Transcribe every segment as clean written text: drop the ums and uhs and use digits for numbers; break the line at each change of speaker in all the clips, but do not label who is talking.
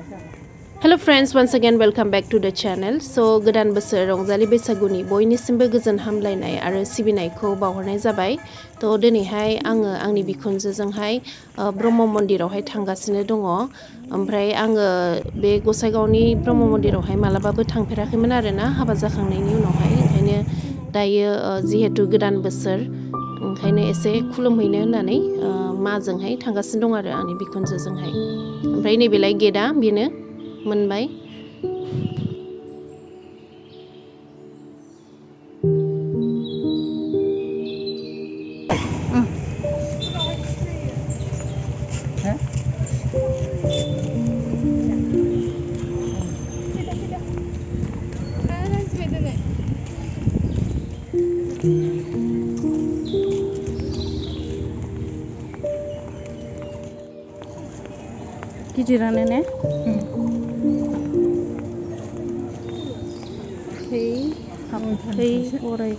Hello friends, once again welcome back to the channel. So Gwdan Bwswr Rangjali Bwsaguni बयनिसिमबो गोजोन हामलायनाय आरो सिबिनायखौ बावहरनाय जाबाय। तो दिनैहाय आङो आंनि बिखुनजोजोंहाय ब्रह्म मन्दिरावहाय थांगासिनो दङ। ओमफ्राय आङो बे गसाइगावनि ब्रह्म मन्दिरावहाय मालाबाबो थांफेराखैमोन आरोना हाबा जाखांनायनि उनावहाय, ओंखायनो दायो जिहेतु गोदान बोसोर ओंखायनो एसे खुलुमहैनो होननानै माजोंहाय थांगासिनो दं आरो आंनि बिखुनजोजोंहाय। ओमफ्राय नैबेलाय गेटआ बेनो मोनबाय। गिदिरानो ने? बरायबाय।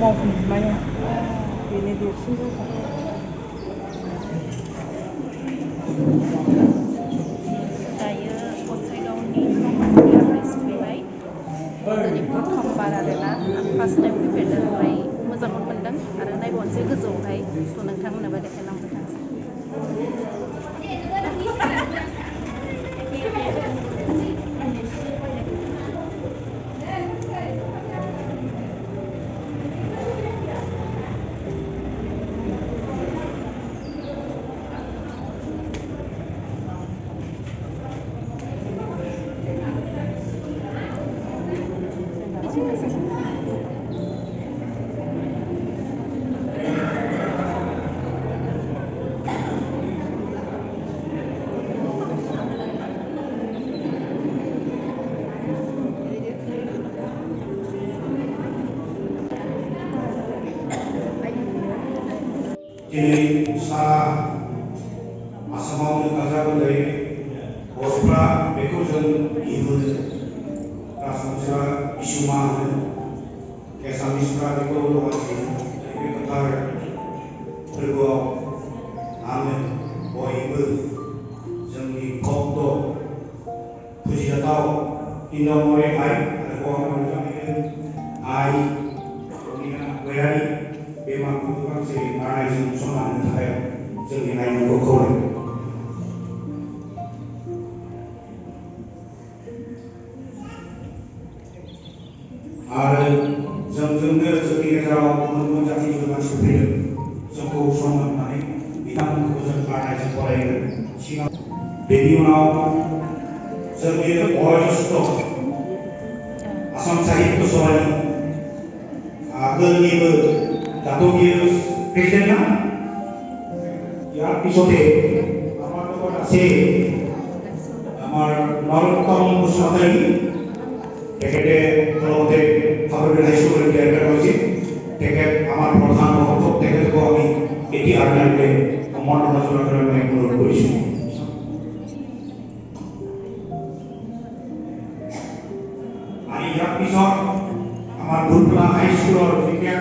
मावफिननाया बेनो देरसिन जाबाय। दायो गसाइगावनि ब्रह्म मन्दिरावहाय सफैबाय। दिनै प्रथमबार आरोना आं फार्स्ट टाइम फैफेरदों, ओमफ्राय मोजांखौनो मोनदों आरो नायबावनोसै गोजौआवहाय। थ' नोंथांमोननोबो देखायलांबाय थानोसै।
दिनै सारा आसामावनो गाजा गोमजायै बर'फ्रा बेखौ जों नुहोदों। राजबंशिआ बिसुमा होनो, एसामिसफ्रा बेखौ दमासि होनो। बे गोथार फोरबोआव आङो बयबो जोंनि भक्त फुजिजाथाव हिनजाव महरै आइ आरो हौवा महरै आइ गयारि बे मानखौ गांसे आरनायजों सनमान होनो थाखाय जोंनि लाइमोनखौ खावलायो। आरो जोंजोंनो जोंनि गेजेराव गुबुन गुबुन जातिनि मानसिफोर फैदों, जोंखौ सनमान होनानै बिथांमोनखौ जों आरनायजों बरायगोन। सिगां बेनि उनाव जोंनि बयनिस्थ आसाम साहित्य सभानि आगोलनिबो दाथ' बियो प्रेसिडेन्ट ना, ইয়াৰ পিছতে আমাৰ লগত আছে আমাৰ নৰোত্তম বসুমতাৰী। তেখেতে অলপতে ফাগুৰি হাইস্কুলত গ্ৰেজুৱেট হৈছিল। তেখেত আমাৰ প্ৰধান ভক্ত, তেখেতকো আমি এটি আৰনাইৰে সম্বৰ্ধনা জনাবলৈ মই অনুৰোধ কৰিছোঁ। আৰু ইয়াৰ পিছত আমাৰ বুলবুলা হাইস্কুলৰ বিজ্ঞান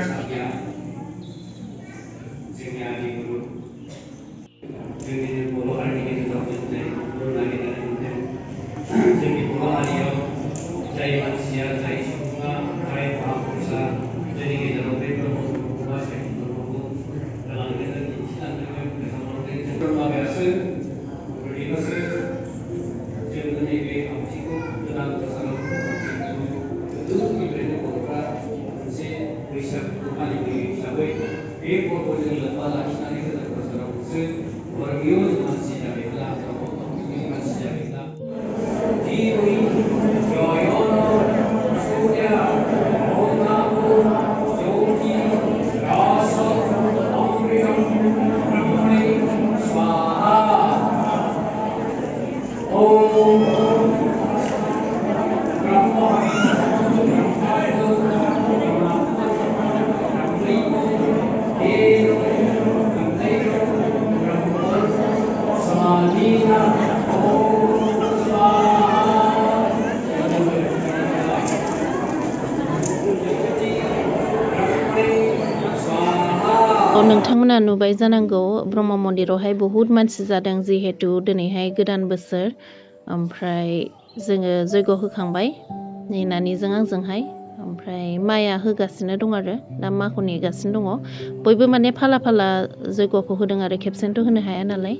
नोंथांमोना नुबाय जानांगौ ब्रह्म मन्दिरावहाय बहुद मानसि जादों जिहेतु दिनैहाय गोदान बोसोर ओमफ्राय जोङो जयग' होखांबाय नेनानिजों आंजोंहाय ओमफ्राय माइआ होगासिनो दं आरो दा माखौ नेगासिनो दङ बयबो माने फाला फाला जयग'खौ होदों आरो खेबसेनोथ' होनो हाया नालाय